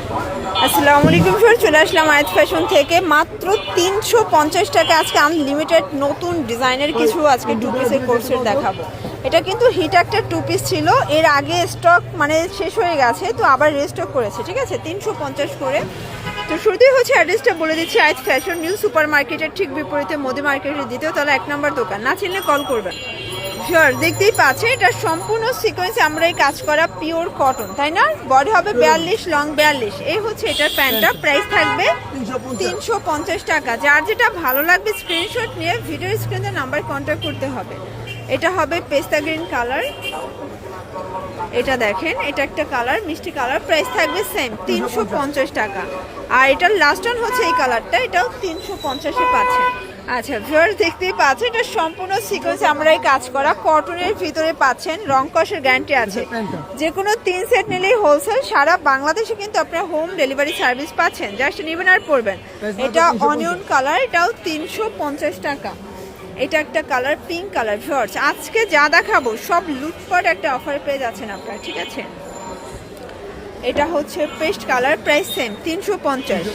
আসসালামু আলাইকুম স্যার, চলে আসলাম আয়াত ফ্যাশন থেকে। মাত্র 350 টাকা আজকে আনলিমিটেড নতুন ডিজাইনের কিছু আজকে টু পিসের কোর্সের দেখাবো। এটা কিন্তু হিট একটা টু পিস ছিল, এর আগে স্টক মানে শেষ হয়ে গেছে, তো আবার রিস্টক করেছে। ঠিক আছে, 350 করে। তো শুরুতেই হচ্ছে অ্যাড্রেসটা বলে দিচ্ছি, আয়াত ফ্যাশন নিউ সুপার মার্কেটের ঠিক বিপরীতে মোদি মার্কেটের দ্বিতীয় তলা 1 নম্বর দোকান। না চিনলে কল করবেন। শিওর, দেখতেই পাচ্ছেন এটা সম্পূর্ণ সিকোয়েন্সে আমরা এই কাজ করা পিওর কটন, তাই না? বডি হবে 42, লং 42। এই হচ্ছে এটার প্যান্টটা, প্রাইস থাকবে 350 টাকা। যার যেটা ভালো লাগবে স্ক্রিনশট নিয়ে ভিডিও স্ক্রিনে নাম্বার কন্ট্যাক্ট করতে হবে। এটা হবে পেস্তা গ্রিন কালার, এটা দেখেন, এটা একটা কালার, মিষ্টি কালার। প্রাইস থাকবে সেম 350 টাকা। আর এটার লাস্ট ওয়ান হচ্ছে এই কালারটা, এটাও 350-এ পাচ্ছেন। আচ্ছা ভিউয়ার্স, দেখতেই পাচ্ছেন এটা সম্পূর্ণ সিকোয়েন্স আমরা এই কাজ করা কটনের ভিতরে পাচ্ছেন, রং কষের গ্যারান্টি আছে। যে কোনো 3 সেট নিলেই হোলসেল, সারা বাংলাদেশে কিন্তু আপনারা হোম ডেলিভারি সার্ভিস পাচ্ছেন। জাস্ট নেবেন আর পড়বেন। এটা অনিয়ন কালার, এটাও 350 টাকা। এটা একটা কালার, পিঙ্ক কালার। ভিউয়ার্স, আজকে যা দেখাবো সব লুটপাট একটা অফারে পেয়ে যাচ্ছেন আপনারা, ঠিক আছে? এটা হচ্ছে পেস্ট কালার, প্রাইস সেম 350।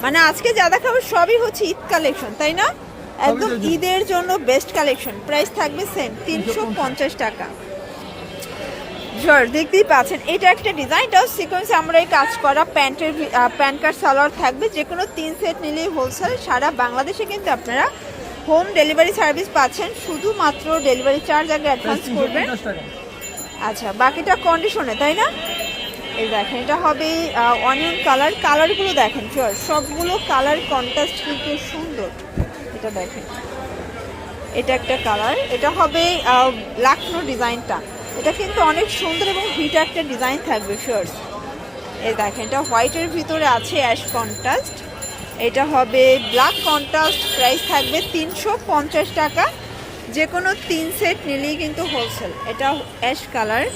মানে আজকে যা দেখাবো সবই হচ্ছে ঈদ কালেকশন, তাই না? একদম ঈদের জন্য বেস্ট কালেকশন। প্রাইস থাকবে সেম 350 টাকা। দেখতেই পাচ্ছেন এটা একটা ডিজাইনটাও সিকোয়েন্স আমরা এই কাজ করা প্যান্টের প্যান্ট কাট সালোয়ার থাকবে। যে কোনো 3 সেট নিলেই হোলসেল, সারা বাংলাদেশে কিন্তু আপনারা হোম ডেলিভারি সার্ভিস পাচ্ছেন। শুধুমাত্র ডেলিভারি চার্জ আগে অ্যাডভান্স করবেন। আচ্ছা, বাকিটা কন্ডিশনে, তাই না? এই দেখেন, এটা হবে অনিয়ন কালার। কালারগুলো দেখেন শিওর, সবগুলো কালার কন্ট্রাস্ট কিন্তু সুন্দর। এটা দেখেন, এটা একটা কালার, এটা হবে লাকনো ডিজাইনটা। এটা কিন্তু অনেক সুন্দর এবং হিট একটা ডিজাইন থাকবে শিওর। এই দেখেন, এটা হোয়াইটের ভিতরে আছে অ্যাশ কন্ট্রাস্ট। এটা হবে ব্ল্যাক কন্ট্রাস্ট। প্রাইস থাকবে 350 টাকা। যে কোনো 3 সেট নিলেই কিন্তু হোলসেল। এটা অ্যাশ কালার,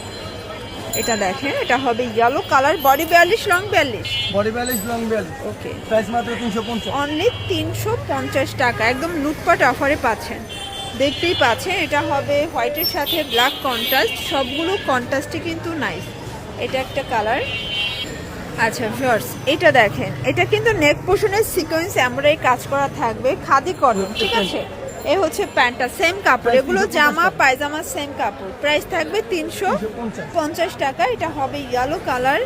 এটা দেখেন, এটা হবে yellow colour. Body 42, long 42। Body 42, long 42। ওকে, প্রাইস মাত্র 350। অনলি 350 টাকা, একদম লুটপাট অফারে পাচ্ছেন। দেখতেই পাচ্ছেন এটা হবে হোয়াইটের সাথে ব্ল্যাক কন্ট্রাস্ট। সবগুলো কন্ট্রাস্টই কিন্তু নাইস। এটা একটা কালার। আচ্ছা ভিউয়ার্স, এটা দেখেন, এটা কিন্তু নেক পোর্শনের সিকোয়েন্স এমব্রয়ডারি কাজ করা থাকবে, খাদি কটন, ঠিক আছে? এই হচ্ছে প্যান্টটা, সেম কাপড়, এগুলো জামা পায়জামা সেম কাপড়। প্রাইস থাকবে 350 টাকা। এটা হবে ইয়েলো কালার,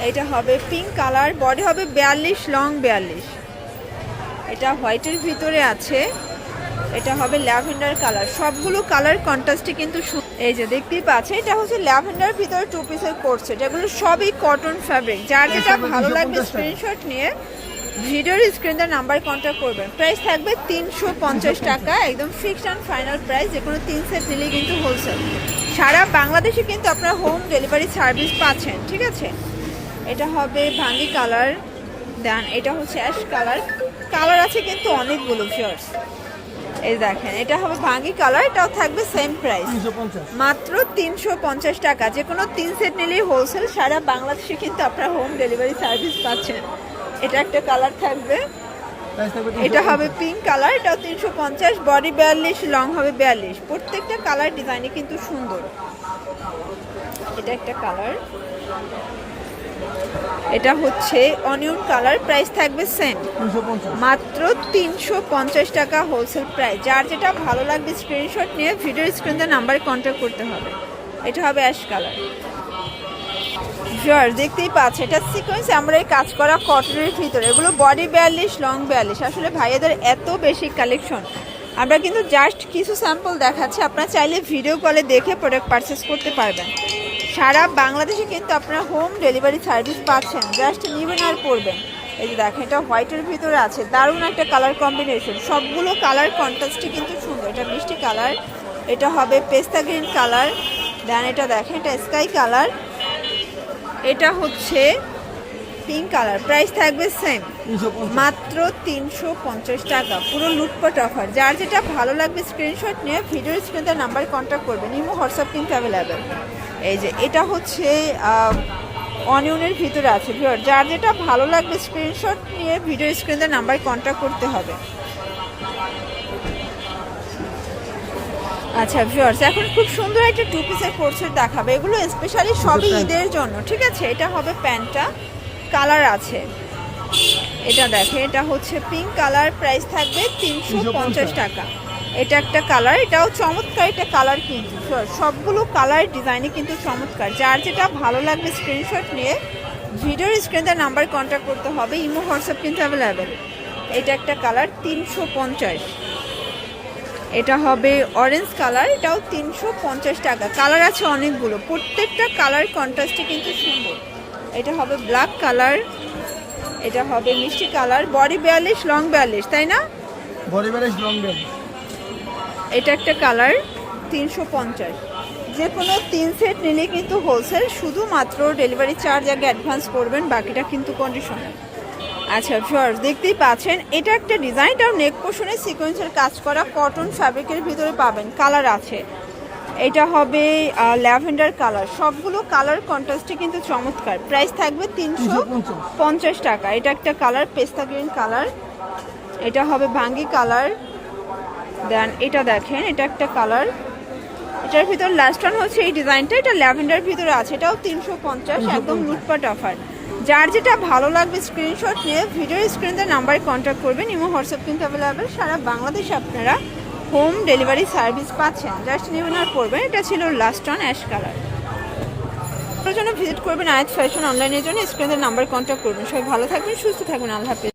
এটা হবে পিঙ্ক কালার। বডি হবে 42, লং 42। এটা হোয়াইটের ভিতরে আছে, এটা হবে ল্যাভেন্ডার কালার। সবগুলো কালার কন্ট্রাস্টে কিন্তু এই যে দেখতেই পাচ্ছে, এটা হচ্ছে ল্যাভেন্ডার ভিতরে 2 পিসের কোর্স। যেগুলো সবই কটন ফ্যাব্রিক। যার যেটা ভালো লাগবে স্ক্রিনশট নিয়ে ভিডিওর স্ক্রিনে নাম্বার কন্ট্যাক্ট করবেন। প্রাইস থাকবে 350 টাকা, একদম ফিক্সড অ্যান্ড ফাইনাল প্রাইস। যে কোনো 3 সেট নিলেই কিন্তু হোলসেল, সারা বাংলাদেশে কিন্তু আপনারা হোম ডেলিভারি সার্ভিস পাচ্ছেন, ঠিক আছে? এটা হবে ভাঙ্গি কালার, দেন এটা হচ্ছে অ্যাশ কালার। কালার আছে কিন্তু অনেকগুলো ফিয়ার্স। এই দেখেন, এটা হবে ভাঙ্গি কালার, এটাও থাকবে সেম প্রাইস, মাত্র 350 টাকা। যে কোনো 3 সেট নিলেই হোলসেল, সারা বাংলাদেশে কিন্তু আপনারা হোম ডেলিভারি সার্ভিস পাচ্ছেন। এটা একটা কালার থাকবে, এটা হবে পিঙ্ক কালার, এটাও 350। বডি 42, লং হবে 42। প্রত্যেকটা কালার ডিজাইনই কিন্তু সুন্দর। এটা একটা কালার, এটা হচ্ছে অনিয়ন কালার। প্রাইস থাকবে সেম, মাত্র 350 টাকা হোলসেল প্রাইস। যার যেটা ভালো লাগবে স্ক্রিনশট নিয়ে ভিডিও স্ক্রিনে নাম্বারে কন্ট্যাক্ট করতে হবে। এটা হবে অ্যাশ কালার। ভিউয়ার্স, দেখতেই পাচ্ছে এটা সিকোয়েন্স আমরা এই কাজ করা কটনের ভিতরে। এগুলো বডি 42, লং 42। আসলে ভাইয়াদের এত বেশি কালেকশন, আমরা কিন্তু জাস্ট কিছু স্যাম্পল দেখাচ্ছি। আপনারা চাইলে ভিডিও কলে দেখে প্রোডাক্ট পারচেস করতে পারবেন। সারা বাংলাদেশে কিন্তু আপনারা হোম ডেলিভারি সার্ভিস পাচ্ছেন, জাস্ট নেবেন আর পড়বেন। এই যে দেখেন, এটা হোয়াইটের ভিতরে আছে, দারুণ একটা কালার কম্বিনেশন। সবগুলো কালার কন্ট্রাস্টই কিন্তু সুন্দর। এটা মিষ্টি কালার, এটা হবে পেস্তা গ্রিন কালার, দেন এটা দেখেন, এটা স্কাই কালার, এটা হচ্ছে পিঙ্ক কালার। প্রাইস থাকবে সেম, মাত্র 350 টাকা। পুরো লুটপাট অফার। যার যেটা ভালো লাগবে স্ক্রিনশট নিয়ে ভিডিওর স্ক্রিনে নাম্বার কন্ট্যাক্ট করবেন। ইমো হোয়াটসঅ্যাপ কিন্তু অ্যাভেলেবেল। এই যে এটা হচ্ছে অনিয়নের ভিতরে আছে। যার যেটা ভালো লাগবে স্ক্রিনশট নিয়ে ভিডিও স্ক্রিনে নাম্বার কন্ট্যাক্ট করতে হবে। আচ্ছা ভিউয়ার্স, এখন খুব সুন্দর একটা 2 পিসের কোর্সের দেখাবে। এগুলো স্পেশালি সবই ঈদের জন্য, ঠিক আছে? এটা হবে প্যান্টটা, কালার আছে। এটা দেখে, এটা হচ্ছে পিঙ্ক কালার, প্রাইস থাকবে 350 টাকা। এটা একটা কালার, এটাও চমৎকার একটা কালার, কিন্তু সবগুলো কালার ডিজাইনে কিন্তু চমৎকার। যার যেটা ভালো লাগবে স্ক্রিনশট নিয়ে ভিডিওর স্ক্রিনে নাম্বার কন্ট্যাক্ট করতে হবে, ইমো হোয়াটসঅ্যাপ কিন্তু অ্যাভেলেবেল। এটা একটা কালার 350। এটা হবে অরেঞ্জ কালার, এটাও 350 টাকা। কালার আছে অনেকগুলো, প্রত্যেকটা কালার কন্ট্রাস্টে কিন্তু সুন্দর। এটা হবে ব্ল্যাক কালার, এটা হবে মিষ্টি কালার, বডি 42 লং 42, তাই না? Body 42 long 42। এটা একটা কালার 350। যে কোনো 3 সেট নিলে কিন্তু হোলসেল, শুধুমাত্র ডেলিভারি চার্জ আগে অ্যাডভান্স করবেন, বাকিটা কিন্তু কন্ডিশনাল। আচ্ছা ভিউয়ার্স, দেখতেই পাচ্ছেন এটা একটা ডিজাইন, আর নেক পোর্শনে সিকোয়েন্সের কাজ করা কটন ফ্যাব্রিকের ভিতরে পাবেন। কালার আছে, এটা হবে ল্যাভেন্ডার কালার। সবগুলো কালার কন্ট্রাস্টে কিন্তু চমৎকার। প্রাইস থাকবে 350 টাকা। এটা একটা কালার পেস্তা গ্রিন কালার, এটা হবে ভাঙ্গি কালার। দেন এটা দেখেন, এটা একটা কালার, এটার ভিতর লাস্ট ওয়ান হচ্ছে এই ডিজাইনটা, এটা ল্যাভেন্ডার ভিতরে আছে, এটাও 350, একদম লুটপাট অফার। যার যেটা ভালো লাগবে স্ক্রিনশট নিয়ে ভিডিওর স্ক্রিনে নাম্বারে কন্ট্যাক্ট করবেন, ইমো হোয়াটসঅ্যাপ কিন্তু অ্যাভেলেবেল। সারা বাংলাদেশে আপনারা হোম ডেলিভারি সার্ভিস পাচ্ছেন, জাস্ট নেবেন আর করবেন। এটা ছিল লাস্ট ওয়ান অ্যাশ কালার। জন্য ভিজিট করবেন আয়াত ফ্যাশন অনলাইনের জন্য, স্ক্রিনের নাম্বার কন্ট্যাক্ট করবেন। সবাই ভালো থাকবেন, সুস্থ থাকবেন, আল্লাহ হাফেজ।